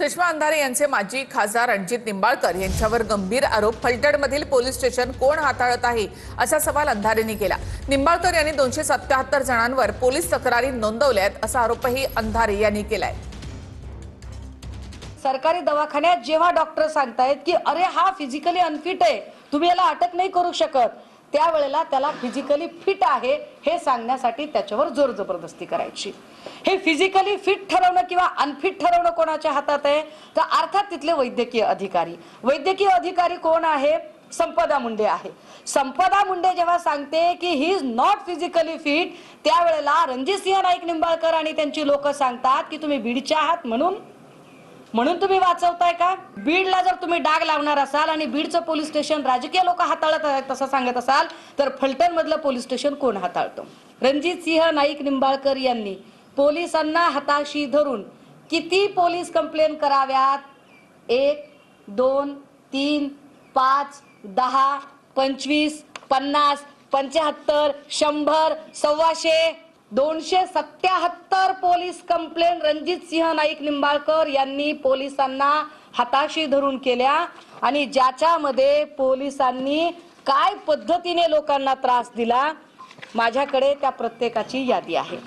सुषमा अंधारे यांचे माजी खासदार रणजित निंबाळकर यांच्यावर गंभीर आरोप. फलटणमधील पोलीस स्टेशन कोण हाताळत आहे असा सवाल अंधारेंनी केला. निंबाळकर यांनी 277 जणांवर पोलीस तक्रारी नोंदवल्यात असा आरोपही अंधारे यांनी केलाय. सरकारी दवाखान्यात जेव्हा डॉक्टर सांगतायत की अरे हा फिजिकली अनफिट आहे, तुम्ही याला अटक नाही करू शकत, त्यावेळेला त्याला फिजिकली फिट आहे हे सांगण्यासाठी त्याच्यावर जोर जबरदस्ती करायची. हे फिजिकली फिट ठरवणं किंवा अनफिट ठरवणं कोणाच्या हातात आहे? तर अर्थात तिथले वैद्यकीय अधिकारी कोण आहे? संपदा मुंडे आहे. संपदा मुंडे जेव्हा सांगते की he is not physically fit, त्यावेळेला रणजितसिंह नाईक निंबाळकर आणि त्यांची लोक सांगतात की तुम्ही बीडच्या आहात म्हणून तुम्ही वाचवताय का? बीडला जर तुम्ही डाग लावणार असाल आणि बीडचं पोलीस स्टेशन राजकीय लोक हाताळत आहेत असं सांगत असाल, तर फलटण मधलं पोलीस स्टेशन कोण हाताळतो? रणजितसिंह नाईक निंबाळकर यांनी पोलिसांना हाताशी धरून किती पोलीस कंप्लेंट कराव्यात? 1, 2, 3, 5, 10, 25, 50, 75, 100, 125, 277 पोलीस कंप्लेंट रणजितसिंह नाईक निंबाळकर यांनी पोलिसांना हाताशी धरून केल्या. आणि ज्याच्यामध्ये पोलिसांनी काय पद्धतीने लोकांना त्रास दिला, माझ्याकडे त्या प्रत्येकाची यादी आहे.